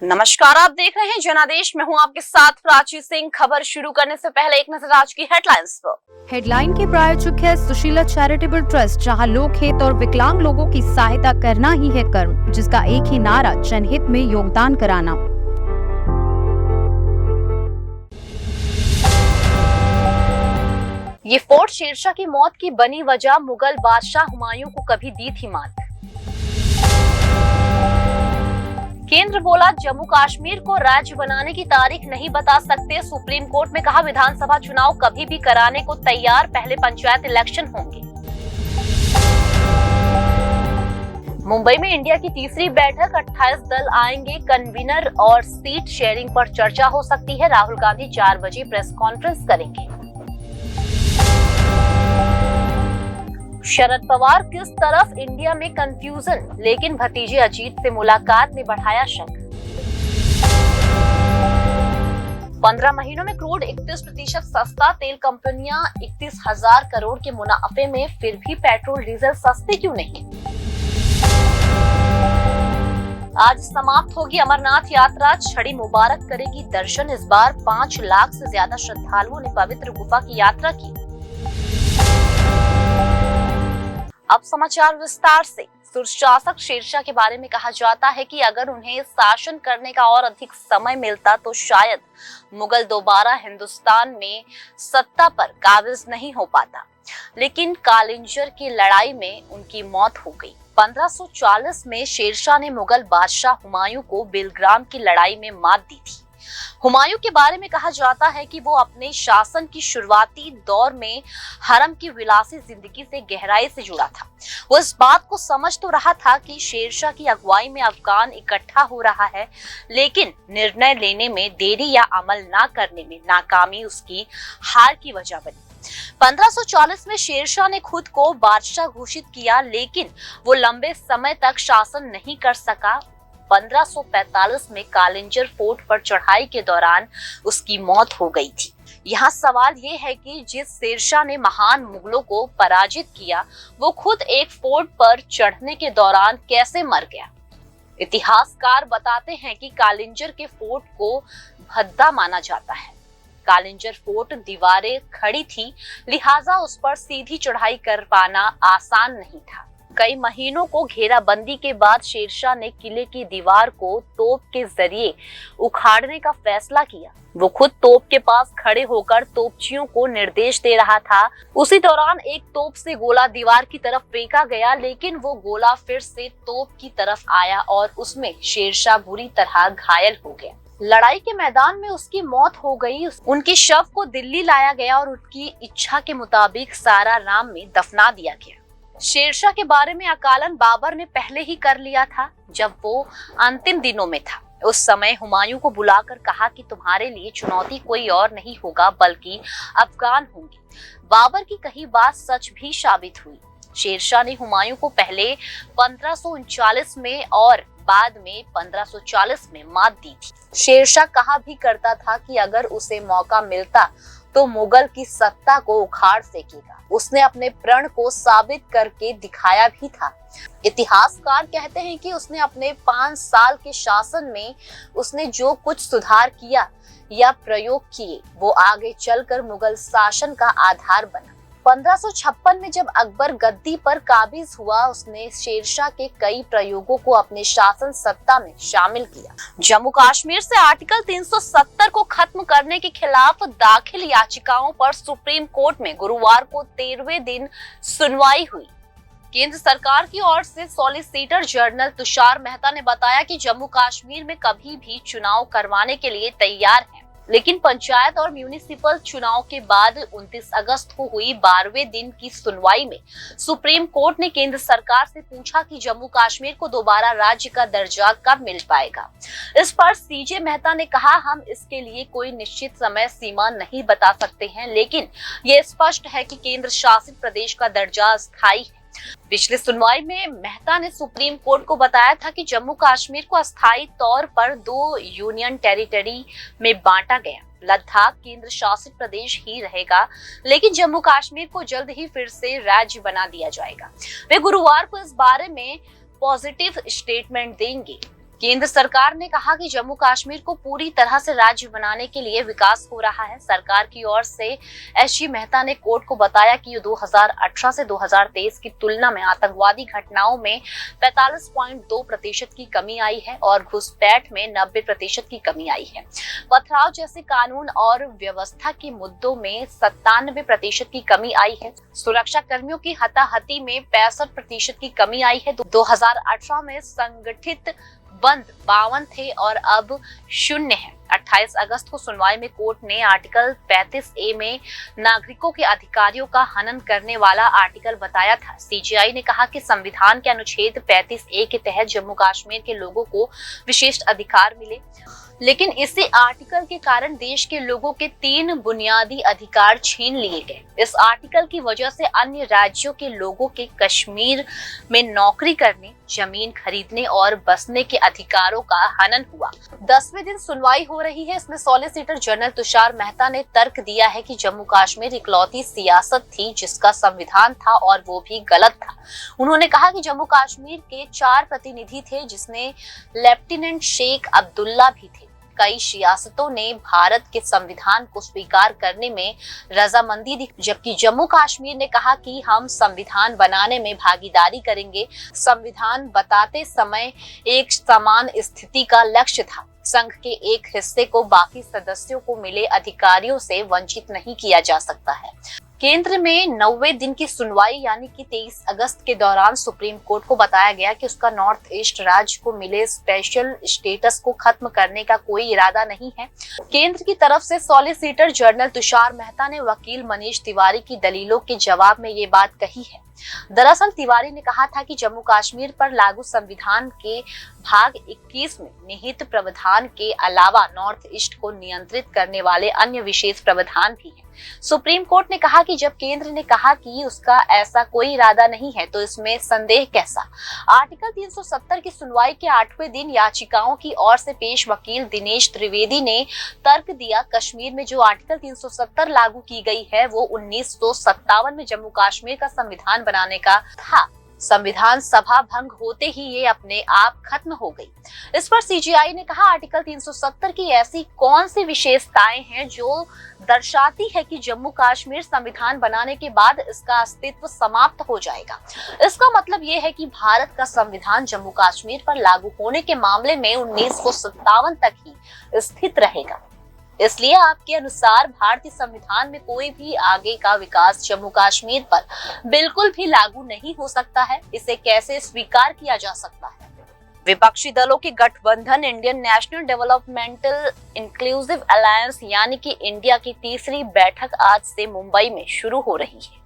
नमस्कार, आप देख रहे हैं जनादेश। मैं हूं आपके साथ प्राची सिंह। खबर शुरू करने से पहले एक नजर आज की हेडलाइंस पर। हेडलाइन के प्रायोजक है सुशीला चैरिटेबल ट्रस्ट, जहां लोक हित और विकलांग लोगों की सहायता करना ही है कर्म, जिसका एक ही नारा जनहित में योगदान कराना। ये फोर्ट शेरशाह की मौत की बनी वजह मुगल बादशाह हुमायूं को कभी दी थी मात। केंद्र बोला जम्मू कश्मीर को राज्य बनाने की तारीख नहीं बता सकते। सुप्रीम कोर्ट में कहा विधानसभा चुनाव कभी भी कराने को तैयार, पहले पंचायत इलेक्शन होंगे। मुंबई में इंडिया की तीसरी बैठक, 28 दल आएंगे। कन्वीनर और सीट शेयरिंग पर चर्चा हो सकती है। राहुल गांधी 4 बजे प्रेस कॉन्फ्रेंस करेंगे। शरद पवार किस तरफ, इंडिया में कंफ्यूजन, लेकिन भतीजे अजीत से मुलाकात ने बढ़ाया शक। 15 महीनों में क्रूड 31% सस्ता, तेल कंपनियां 31,000 करोड़ के मुनाफे में, फिर भी पेट्रोल डीजल सस्ते क्यों नहीं। आज समाप्त होगी अमरनाथ यात्रा, छड़ी मुबारक करेगी दर्शन। इस बार 5 लाख से ज्यादा श्रद्धालुओं ने पवित्र गुफा की यात्रा की। अब समाचार विस्तार से। सुशासक शेरशाह के बारे में कहा जाता है कि अगर उन्हें शासन करने का और अधिक समय मिलता तो शायद मुगल दोबारा हिंदुस्तान में सत्ता पर काबिज नहीं हो पाता, लेकिन कालिंजर की लड़ाई में उनकी मौत हो गई। 1540 में शेरशाह ने मुगल बादशाह हुमायूं को बेलग्राम की लड़ाई में मात दी थी। हुमायूं के बारे में कहा जाता है कि वो अपने शासन की शुरुआती दौर में हरम की विलासी जिंदगी से गहराई से जुड़ा था। वो इस बात को समझ तो रहा था कि शेरशाह की अगुवाई में अफगान इकट्ठा हो रहा है, लेकिन निर्णय लेने में देरी या अमल ना करने में नाकामी उसकी हार की वजह बनी। 1540 में शेरशाह ने खुद को बादशाह घोषित किया, लेकिन वो लंबे समय तक शासन नहीं कर सका। 1545 में कालिंजर फोर्ट पर चढ़ाई के दौरान उसकी मौत हो गई थी। यहाँ सवाल ये है कि जिस शेरशाह ने महान मुगलों को पराजित किया, वो खुद एक फोर्ट पर चढ़ने के दौरान कैसे मर गया। इतिहासकार बताते हैं कि कालिंजर के फोर्ट को भद्दा माना जाता है। कालिंजर फोर्ट दीवारें खड़ी थी, लिहाजा उस पर सीधी चढ़ाई कर पाना आसान नहीं था। कई महीनों को घेराबंदी के बाद शेरशाह ने किले की दीवार को तोप के जरिए उखाड़ने का फैसला किया। वो खुद तोप के पास खड़े होकर तोपचियों को निर्देश दे रहा था। उसी दौरान एक तोप से गोला दीवार की तरफ फेंका गया, लेकिन वो गोला फिर से तोप की तरफ आया और उसमें शेरशाह बुरी तरह घायल हो गया। लड़ाई के मैदान में उसकी मौत हो गई। उनके शव को दिल्ली लाया गया और उनकी इच्छा के मुताबिक सासाराम में दफना दिया गया। शेरशाह के बारे में आकलन बाबर ने पहले ही कर लिया था, जब वो अंतिम दिनों में था। उस समय हुमायूं को बुलाकर कहा कि तुम्हारे लिए चुनौती कोई और नहीं होगा बल्कि अफगान होंगे। बाबर की कही बात सच भी साबित हुई। शेरशाह ने हुमायूं को पहले 1539 में और बाद में 1540 में मात दी थी। शेरशाह कहा भी करता था कि अगर उसे मौका मिलता तो मुगल की सत्ता को उखाड़ फेंकेगा। उसने अपने प्रण को साबित करके दिखाया भी था। इतिहासकार कहते हैं कि उसने अपने 5 साल के शासन में उसने जो कुछ सुधार किया या प्रयोग किए, वो आगे चलकर मुगल शासन का आधार बना। 1556 में जब अकबर गद्दी पर काबिज हुआ, उसने शेरशाह के कई प्रयोगों को अपने शासन सत्ता में शामिल किया। जम्मू कश्मीर से आर्टिकल 370 को खत्म करने के खिलाफ दाखिल याचिकाओं पर सुप्रीम कोर्ट में गुरुवार को 13वें दिन सुनवाई हुई। केंद्र सरकार की ओर से सॉलिसिटर जनरल तुषार मेहता ने बताया कि जम्मू कश्मीर में कभी भी चुनाव करवाने के लिए तैयार है, लेकिन पंचायत और म्यूनिसिपल चुनाव के बाद 29 अगस्त को हुई 12वें दिन की सुनवाई में सुप्रीम कोर्ट ने केंद्र सरकार से पूछा कि जम्मू कश्मीर को दोबारा राज्य का दर्जा कब मिल पाएगा। इस पर सीजे मेहता ने कहा, हम इसके लिए कोई निश्चित समय सीमा नहीं बता सकते हैं, लेकिन ये स्पष्ट है कि केंद्र शासित प्रदेश का दर्जा अस्थायी है। पिछली सुनवाई में मेहता ने सुप्रीम कोर्ट को बताया था कि जम्मू कश्मीर को अस्थायी तौर पर 2 यूनियन टेरिटरी में बांटा गया। लद्दाख केंद्र शासित प्रदेश ही रहेगा, लेकिन जम्मू कश्मीर को जल्द ही फिर से राज्य बना दिया जाएगा। वे गुरुवार को इस बारे में पॉजिटिव स्टेटमेंट देंगे। केंद्र सरकार ने कहा कि जम्मू कश्मीर को पूरी तरह से राज्य बनाने के लिए विकास हो रहा है। सरकार की ओर से एसजी मेहता ने कोर्ट को बताया कि 2018 से 2023 की तुलना में आतंकवादी घटनाओं में 45.2% की कमी आई है और घुसपैठ में 90% की कमी आई है। पथराव जैसे कानून और व्यवस्था के मुद्दों में 97% की कमी आई है। सुरक्षा कर्मियों की हताहती में 65% की कमी आई है। 2018 में संगठित बंद 52 थे और अब 0 है। 28 अगस्त को सुनवाई में कोर्ट ने आर्टिकल 35A में नागरिकों के अधिकारों का हनन करने वाला आर्टिकल बताया था। सीजेआई ने कहा कि संविधान के अनुच्छेद 35A के तहत जम्मू कश्मीर के लोगों को विशेष अधिकार मिले, लेकिन इसी आर्टिकल के कारण देश के लोगों के 3 बुनियादी अधिकार छीन लिए गए। इस आर्टिकल की वजह से अन्य राज्यों के लोगों के कश्मीर में नौकरी करने, जमीन खरीदने और बसने के अधिकारों का हनन हुआ। 10वें दिन सुनवाई हो रही है। इसमें सॉलिसिटर जनरल तुषार मेहता ने तर्क दिया है कि जम्मू कश्मीर इकलौती सियासत थी जिसका संविधान था और वो भी गलत था। उन्होंने कहा कि जम्मू कश्मीर के 4 प्रतिनिधि थे जिसमें लेफ्टिनेंट शेख अब्दुल्ला भी थे। कई सियासतों ने भारत के संविधान को स्वीकार करने में रजामंदी दी, जबकि जम्मू कश्मीर ने कहा कि हम संविधान बनाने में भागीदारी करेंगे। संविधान बताते समय एक समान स्थिति का लक्ष्य था। संघ के एक हिस्से को बाकी सदस्यों को मिले अधिकारियों से वंचित नहीं किया जा सकता है। केंद्र में 90वें दिन की सुनवाई यानी कि 23 अगस्त के दौरान सुप्रीम कोर्ट को बताया गया कि उसका नॉर्थ ईस्ट राज्य को मिले स्पेशल स्टेटस को खत्म करने का कोई इरादा नहीं है। केंद्र की तरफ से सॉलिसिटर जनरल तुषार मेहता ने वकील मनीष तिवारी की दलीलों के जवाब में ये बात कही है। दरअसल तिवारी ने कहा था कि जम्मू कश्मीर पर लागू संविधान के भाग 21 में निहित प्रावधान के अलावा नॉर्थ ईस्ट को नियंत्रित करने वाले अन्य विशेष प्रावधान भी हैं। सुप्रीम कोर्ट ने कहा कि जब केंद्र ने कहा कि उसका ऐसा कोई इरादा नहीं है तो इसमें संदेह कैसा। आर्टिकल 370 की सुनवाई के 8वें दिन याचिकाओं की ओर से पेश वकील दिनेश त्रिवेदी ने तर्क दिया, कश्मीर में जो आर्टिकल 370 लागू की गई है वो 1957 में जम्मू कश्मीर का संविधान बनाने का था। संविधान सभा भंग होते ही ये अपने आप खत्म हो गई। इस पर सीजीआई ने कहा, आर्टिकल 370 की ऐसी कौन सी विशेषताएं हैं जो दर्शाती है कि जम्मू कश्मीर संविधान बनाने के बाद इसका अस्तित्व समाप्त हो जाएगा। इसका मतलब ये है कि भारत का संविधान जम्मू कश्मीर पर लागू होने के मामले में 1957 तक ही स्थित रहेगा। इसलिए आपके अनुसार भारतीय संविधान में कोई भी आगे का विकास जम्मू कश्मीर पर बिल्कुल भी लागू नहीं हो सकता है। इसे कैसे स्वीकार किया जा सकता है? विपक्षी दलों की गठबंधन Indian national developmental inclusive alliance यानी कि इंडिया की तीसरी बैठक आज से मुंबई में शुरू हो रही है।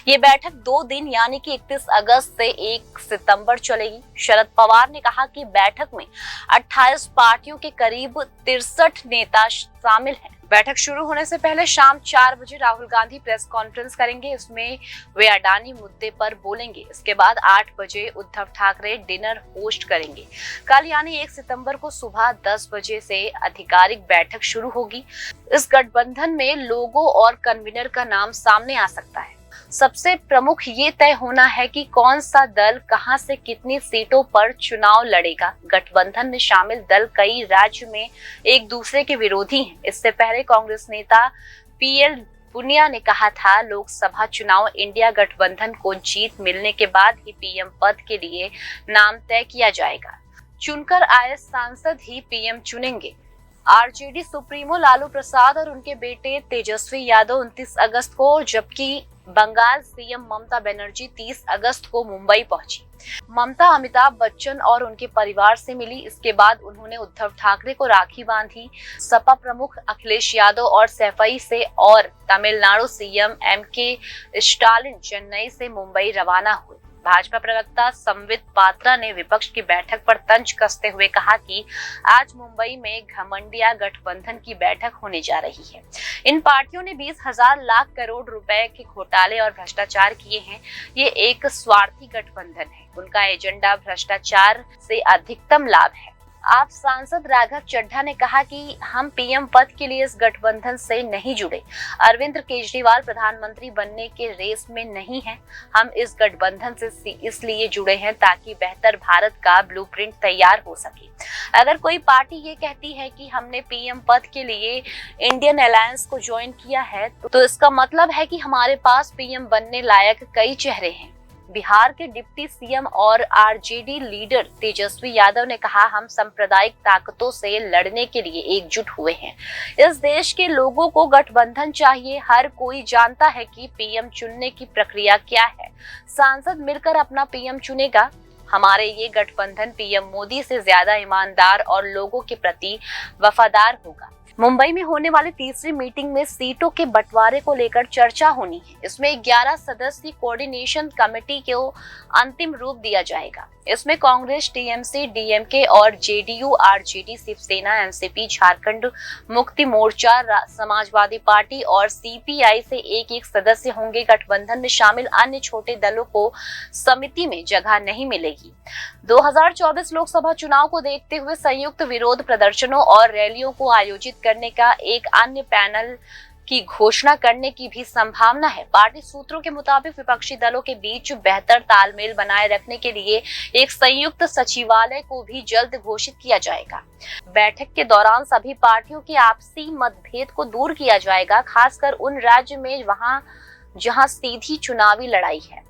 ये बैठक 2 दिन यानी कि 31 अगस्त से 1 सितंबर चलेगी। शरद पवार ने कहा कि बैठक में 28 पार्टियों के करीब 63 नेता शामिल हैं। बैठक शुरू होने से पहले शाम 4 बजे राहुल गांधी प्रेस कॉन्फ्रेंस करेंगे। इसमें वे अडानी मुद्दे पर बोलेंगे। इसके बाद 8 बजे उद्धव ठाकरे डिनर होस्ट करेंगे। कल यानी 1 सितंबर को सुबह 10 बजे से आधिकारिक बैठक शुरू होगी। इस गठबंधन में लोगो और कन्वीनर का नाम सामने आ सकता है। सबसे प्रमुख ये तय होना है कि कौन सा दल कहां से कितनी सीटों पर चुनाव लड़ेगा। गठबंधन में शामिल दल कई राज्य में एक दूसरे के विरोधी हैं। इससे पहले कांग्रेस नेता पीएल पुनिया ने कहा था, लोकसभा चुनाव इंडिया गठबंधन को जीत मिलने के बाद ही पीएम पद के लिए नाम तय किया जाएगा। चुनकर आए सांसद ही पीएम चुनेंगे। आरजेडी सुप्रीमो लालू प्रसाद और उनके बेटे तेजस्वी यादव 29 अगस्त को, जबकि बंगाल सीएम ममता बनर्जी 30 अगस्त को मुंबई पहुंची। ममता अमिताभ बच्चन और उनके परिवार से मिली। इसके बाद उन्होंने उद्धव ठाकरे को राखी बांधी। सपा प्रमुख अखिलेश यादव और सैफई से और तमिलनाडु सीएम एमके स्टालिन चेन्नई से मुंबई रवाना हुए। भाजपा प्रवक्ता संबित पात्रा ने विपक्ष की बैठक पर तंज कसते हुए कहा कि आज मुंबई में घमंडिया गठबंधन की बैठक होने जा रही है। इन पार्टियों ने 20,000 लाख करोड़ रुपए के घोटाले और भ्रष्टाचार किए हैं। ये एक स्वार्थी गठबंधन है। उनका एजेंडा भ्रष्टाचार से अधिकतम लाभ है। आप सांसद राघव चड्ढा ने कहा कि हम पीएम पद के लिए इस गठबंधन से नहीं जुड़े। अरविंद केजरीवाल प्रधानमंत्री बनने के रेस में नहीं है। हम इस गठबंधन से इसलिए जुड़े हैं ताकि बेहतर भारत का ब्लूप्रिंट तैयार हो सके। अगर कोई पार्टी ये कहती है कि हमने पीएम पद के लिए इंडियन अलायंस को ज्वाइन किया है तो इसका मतलब है कि हमारे पास पीएम बनने लायक कई चेहरे हैं। बिहार के डिप्टी सीएम और आरजेडी लीडर तेजस्वी यादव ने कहा, हम सांप्रदायिक ताकतों से लड़ने के लिए एकजुट हुए हैं। इस देश के लोगों को गठबंधन चाहिए। हर कोई जानता है कि पीएम चुनने की प्रक्रिया क्या है। सांसद मिलकर अपना पीएम चुनेगा। हमारे ये गठबंधन पीएम मोदी से ज्यादा ईमानदार और लोगों के प्रति वफादार होगा। मुंबई में होने वाली तीसरी मीटिंग में सीटों के बंटवारे को लेकर चर्चा होनी है। इसमें 11 सदस्यीय कोऑर्डिनेशन कमेटी को अंतिम रूप दिया जाएगा। इसमें कांग्रेस, टीएमसी, डीएमके और JDU, RJD, Shiv Sena, NCP, Jharkhand Mukti Morcha, Samajwadi Party और सीपीआई से एक सदस्य होंगे। गठबंधन में शामिल अन्य छोटे दलों को समिति में जगह नहीं मिलेगी। 2024 लोकसभा चुनाव को देखते हुए संयुक्त विरोध प्रदर्शनों और रैलियों को आयोजित करने का एक अन्य पैनल की घोषणा करने की भी संभावना है। पार्टी सूत्रों के मुताबिक विपक्षी दलों के बीच बेहतर तालमेल बनाए रखने के लिए एक संयुक्त सचिवालय को भी जल्द घोषित किया जाएगा। बैठक के दौरान सभी पार्टियों के आपसी मतभेद को दूर किया जाएगा, खासकर उन राज्य में जहां सीधी चुनावी लड़ाई है।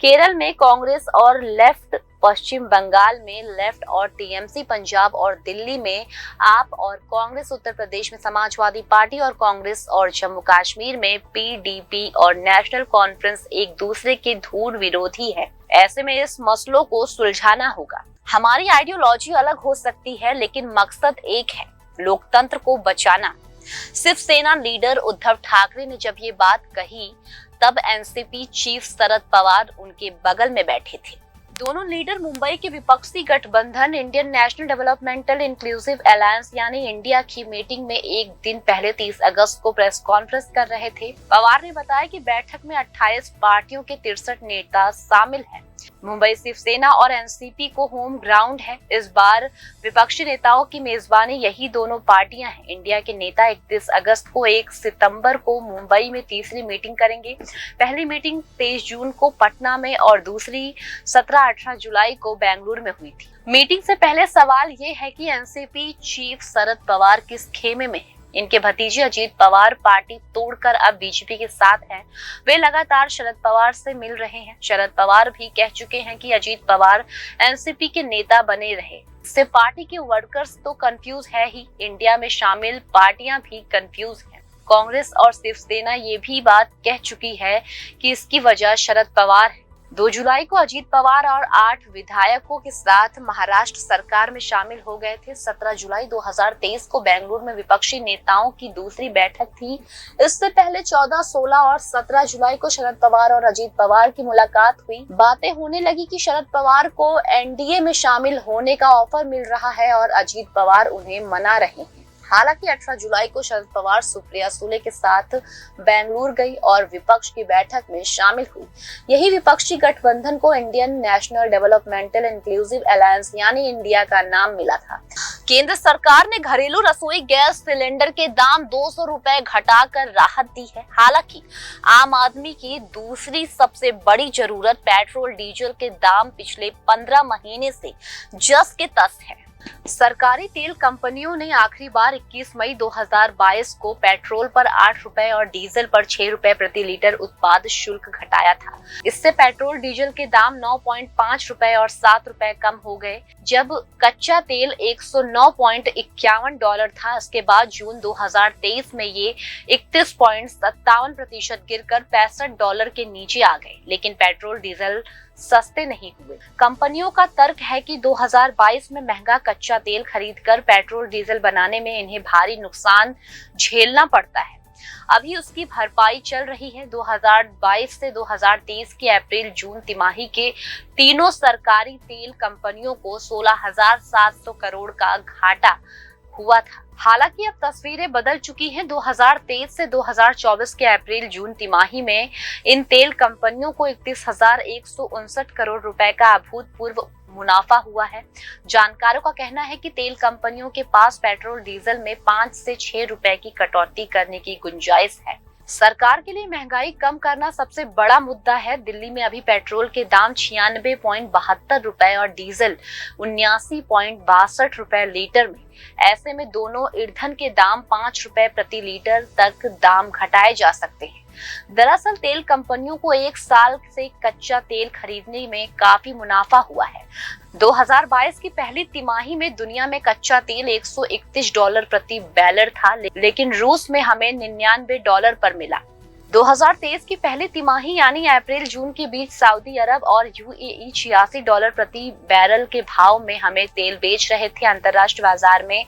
केरल में कांग्रेस और लेफ्ट, पश्चिम बंगाल में लेफ्ट और टीएमसी, पंजाब और दिल्ली में आप और कांग्रेस, उत्तर प्रदेश में समाजवादी पार्टी और कांग्रेस और जम्मू कश्मीर में पीडीपी और नेशनल कॉन्फ्रेंस एक दूसरे के धूल विरोधी है। ऐसे में इस मसलों को सुलझाना होगा। हमारी आइडियोलॉजी अलग हो सकती है लेकिन मकसद एक है, लोकतंत्र को बचाना। शिवसेना लीडर उद्धव ठाकरे ने जब ये बात कही तब एनसीपी चीफ शरद पवार उनके बगल में बैठे थे। दोनों लीडर मुंबई के विपक्षी गठबंधन Indian national developmental inclusive alliance यानी इंडिया की मीटिंग में एक दिन पहले 30 अगस्त को प्रेस कॉन्फ्रेंस कर रहे थे। पवार ने बताया कि बैठक में 28 पार्टियों के 63 नेता शामिल हैं। मुंबई शिवसेना और एनसीपी को होम ग्राउंड है। इस बार विपक्षी नेताओं की मेजबानी यही दोनों पार्टियां हैं। इंडिया के नेता 31 अगस्त को 1 सितंबर को मुंबई में तीसरी मीटिंग करेंगे। पहली मीटिंग 23 जून को पटना में और दूसरी 17-18 जुलाई को बेंगलुरु में हुई थी। मीटिंग से पहले सवाल ये है कि एनसीपी चीफ शरद पवार किस खेमे में है। इनके भतीजे अजीत पवार पार्टी तोड़कर अब बीजेपी के साथ हैं। वे लगातार शरद पवार से मिल रहे हैं। शरद पवार भी कह चुके हैं कि अजीत पवार एनसीपी के नेता बने रहे। इससे पार्टी के वर्कर्स तो कंफ्यूज है ही, इंडिया में शामिल पार्टियां भी कंफ्यूज हैं। कांग्रेस और शिवसेना ये भी बात कह चुकी है कि इसकी वजह शरद पवार है। 2 जुलाई को अजीत पवार और 8 विधायकों के साथ महाराष्ट्र सरकार में शामिल हो गए थे। 17 जुलाई 2023 को बेंगलुरु में विपक्षी नेताओं की दूसरी बैठक थी। इससे पहले 14, 16 और 17 जुलाई को शरद पवार और अजीत पवार की मुलाकात हुई। बातें होने लगी कि शरद पवार को एनडीए में शामिल होने का ऑफर मिल रहा है और अजीत पवार उन्हें मना रहे हैं। हालांकि 18 जुलाई को शरद पवार सुप्रिया सुले के साथ बेंगलुरु गई और विपक्ष की बैठक में शामिल हुई। यही विपक्षी गठबंधन को Indian national developmental inclusive alliance यानी इंडिया का नाम मिला था। केंद्र सरकार ने घरेलू रसोई गैस सिलेंडर के दाम 200 रुपए घटाकर राहत दी है। हालांकि आम आदमी की दूसरी सबसे बड़ी जरूरत पेट्रोल डीजल के दाम पिछले 15 महीने से जस के तस है। सरकारी तेल कंपनियों ने आखिरी बार 21 मई 2022 को पेट्रोल पर 8 रुपए और डीजल पर 6 रुपए प्रति लीटर उत्पाद शुल्क घटाया था। इससे पेट्रोल डीजल के दाम 9.5 रुपए और 7 रुपए कम हो गए। जब कच्चा तेल $109.51 था, इसके बाद जून 2023 में ये 31.57% गिरकर $65 के नीचे आ गए। लेकिन पेट्रोल डीजल सस्ते नहीं हुए। कंपनियों का तर्क है कि 2022 में महंगा कच्चा तेल खरीदकर पेट्रोल डीजल बनाने में इन्हें भारी नुकसान झेलना पड़ता है। अभी उसकी भरपाई चल रही है। 2022 से 2023 की अप्रैल जून तिमाही के तीनों सरकारी तेल कंपनियों को 16,700 करोड़ का घाटा हुआ था। हालांकि अब तस्वीरें बदल चुकी हैं। 2023 से 2024 के अप्रैल जून तिमाही में इन तेल कंपनियों को 31,159 करोड़ रुपए का अभूतपूर्व मुनाफा हुआ है। जानकारों का कहना है कि तेल कंपनियों के पास पेट्रोल डीजल में 5 से 6 रुपए की कटौती करने की गुंजाइश है। सरकार के लिए महंगाई कम करना सबसे बड़ा मुद्दा है। दिल्ली में अभी पेट्रोल के दाम 96.72 रुपए और डीजल 79.62 रुपए लीटर में। ऐसे में दोनों ईंधन के दाम 5 रुपए प्रति लीटर तक दाम घटाए जा सकते हैं। दरअसल तेल कंपनियों को एक साल से कच्चा तेल खरीदने में काफी मुनाफा हुआ है। 2022 की पहली तिमाही में दुनिया में कच्चा तेल $131 प्रति बैरल था, लेकिन रूस में हमें $99 पर मिला। 2023 की पहली तिमाही यानी अप्रैल जून के बीच सऊदी अरब और यूएई $86 प्रति बैरल के भाव में हमें तेल बेच रहे थे। अंतर्राष्ट्रीय बाजार में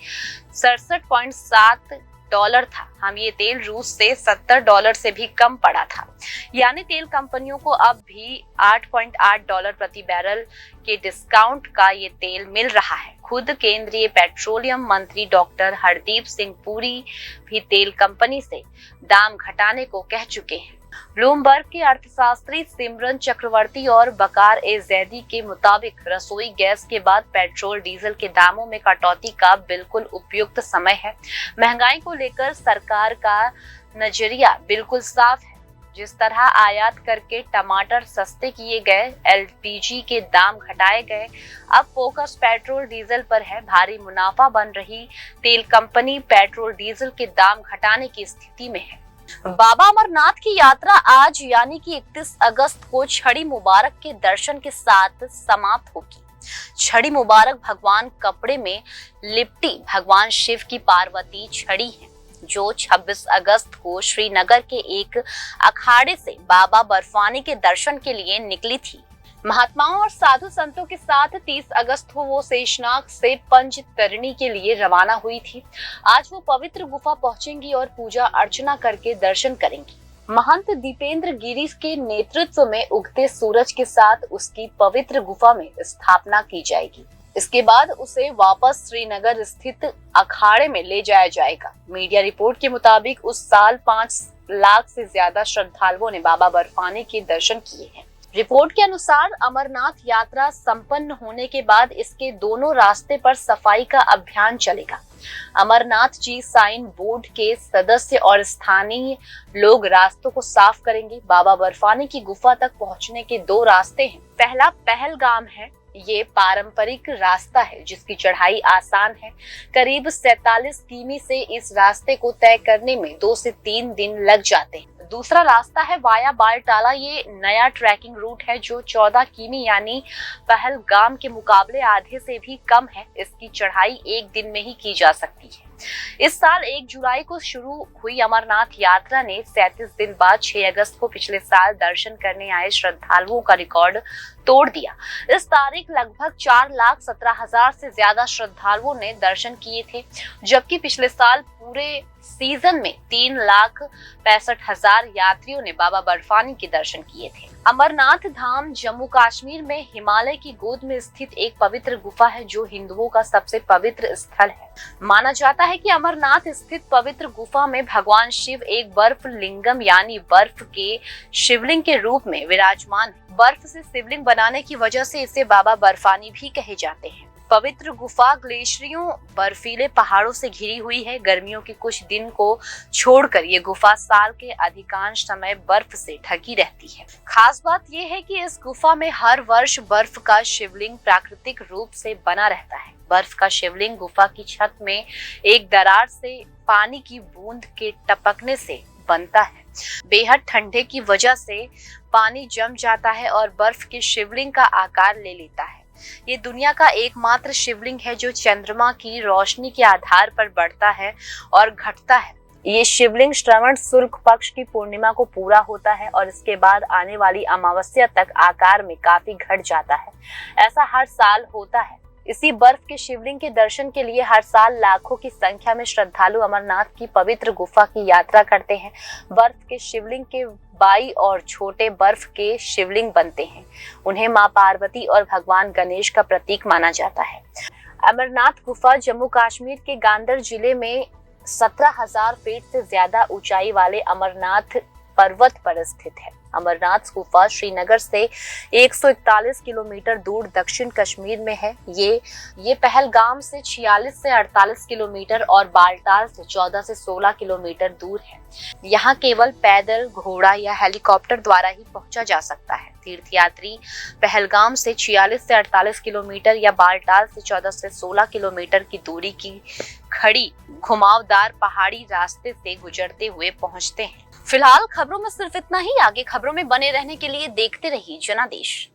$67.7 था। हम ये तेल रूस से $70 से भी कम पड़ा था। यानी तेल कंपनियों को अब भी $8.8 प्रति बैरल के डिस्काउंट का ये तेल मिल रहा है। खुद केंद्रीय पेट्रोलियम मंत्री डॉक्टर हरदीप सिंह पुरी भी तेल कंपनी से दाम घटाने को कह चुके हैं। ब्लूमबर्ग के अर्थशास्त्री सिमरन चक्रवर्ती और बकार ए जैदी के मुताबिक रसोई गैस के बाद पेट्रोल डीजल के दामों में कटौती का बिल्कुल उपयुक्त समय है। महंगाई को लेकर सरकार का नजरिया बिल्कुल साफ है। जिस तरह आयात करके टमाटर सस्ते किए गए, एलपीजी के दाम घटाए गए, अब फोकस पेट्रोल डीजल पर है। भारी मुनाफा बन रही तेल कंपनी पेट्रोल डीजल के दाम घटाने की स्थिति में है। बाबा अमरनाथ की यात्रा आज यानी कि 31 अगस्त को छड़ी मुबारक के दर्शन के साथ समाप्त होगी। छड़ी मुबारक भगवान कपड़े में लिपटी भगवान शिव की पार्वती छड़ी है, जो 26 अगस्त को श्रीनगर के एक अखाड़े से बाबा बर्फानी के दर्शन के लिए निकली थी। महात्माओं और साधु संतों के साथ 30 अगस्त को वो शेषनाग से पंचतरणी के लिए रवाना हुई थी। आज वो पवित्र गुफा पहुंचेंगी और पूजा अर्चना करके दर्शन करेंगी। महंत दीपेंद्र गिरी के नेतृत्व में उगते सूरज के साथ उसकी पवित्र गुफा में स्थापना की जाएगी। इसके बाद उसे वापस श्रीनगर स्थित अखाड़े में ले जाया जाएगा। मीडिया रिपोर्ट के मुताबिक उस साल 5 लाख से ज्यादा श्रद्धालुओं ने बाबा बर्फानी के दर्शन किए हैं। रिपोर्ट के अनुसार अमरनाथ यात्रा संपन्न होने के बाद इसके दोनों रास्ते पर सफाई का अभियान चलेगा। अमरनाथ जी साइन बोर्ड के सदस्य और स्थानीय लोग रास्तों को साफ करेंगे। बाबा बर्फानी की गुफा तक पहुंचने के 2 रास्ते हैं। पहला पहलगाम है। ये पारंपरिक रास्ता है जिसकी चढ़ाई आसान है। करीब 47 किमी से इस रास्ते को तय करने में 2 से 3 दिन लग जाते हैं। दूसरा रास्ता है वाया बालटाला। ये नया ट्रैकिंग रूट है जो 14 किमी यानी पहलगाम के मुकाबले आधे से भी कम है। इसकी चढ़ाई 1 दिन में ही की जा सकती है। इस साल 1 जुलाई को शुरू हुई अमरनाथ यात्रा ने 37 दिन बाद 6 अगस्त को पिछले साल दर्शन करने आए श्रद्धालुओं का रिकॉर्ड तोड़ दिया। इस तारीख लगभग 4,17,000 से ज्यादा श्रद्धालुओं ने दर्शन किए थे, जबकि पिछले साल पूरे सीजन में 3,65,000 यात्रियों ने बाबा बर्फानी के दर्शन किए थे। अमरनाथ धाम जम्मू कश्मीर में हिमालय की गोद में स्थित एक पवित्र गुफा है जो हिंदुओं का सबसे पवित्र स्थल है। माना जाता है कि अमरनाथ स्थित पवित्र गुफा में भगवान शिव एक बर्फ लिंगम यानी बर्फ के शिवलिंग के रूप में विराजमान है। बर्फ से शिवलिंग बनाने की वजह से इसे बाबा बर्फानी भी कहे जाते हैं। पवित्र गुफा ग्लेशियरों बर्फीले पहाड़ों से घिरी हुई है। गर्मियों के कुछ दिन को छोड़कर ये गुफा साल के अधिकांश समय बर्फ से ढकी रहती है। खास बात यह है कि इस गुफा में हर वर्ष बर्फ का शिवलिंग प्राकृतिक रूप से बना रहता है। बर्फ का शिवलिंग गुफा की छत में एक दरार से पानी की बूंद के टपकने से बनता है। बेहद ठंडे की वजह से पानी जम जाता है और बर्फ के शिवलिंग का आकार ले लेता है। ये दुनिया का एकमात्र शिवलिंग है जो चंद्रमा की रोशनी के आधार पर बढ़ता है और घटता है। ये शिवलिंग श्रवण शुक्ल पक्ष की पूर्णिमा को पूरा होता है और इसके बाद आने वाली अमावस्या तक आकार में काफी घट जाता है। ऐसा हर साल होता है। इसी बर्फ के शिवलिंग के दर्शन के लिए हर साल लाखों की संख्या में श्रद्धालु अमरनाथ की पवित्र गुफा की यात्रा करते हैं। बर्फ के शिवलिंग के बाई और छोटे बर्फ के शिवलिंग बनते हैं। उन्हें मां पार्वती और भगवान गणेश का प्रतीक माना जाता है। अमरनाथ गुफा जम्मू कश्मीर के गांदर जिले में 17,000 फीट से ज्यादा ऊंचाई वाले अमरनाथ पर्वत पर स्थित है। अमरनाथ गुफा श्रीनगर से 141 किलोमीटर दूर दक्षिण कश्मीर में है। ये पहलगाम से 46 से 48 किलोमीटर और बाल्टाल से 14 से 16 किलोमीटर दूर है। यहाँ केवल पैदल, घोड़ा या हेलीकॉप्टर द्वारा ही पहुंचा जा सकता है। तीर्थयात्री पहलगाम से 46 से 48 किलोमीटर या बाल्टाल से 14 से 16 किलोमीटर की दूरी की खड़ी घुमावदार पहाड़ी रास्ते से गुजरते हुए पहुंचते हैं। फिलहाल खबरों में सिर्फ इतना ही। आगे खबरों में बने रहने के लिए देखते रहिए जनादेश।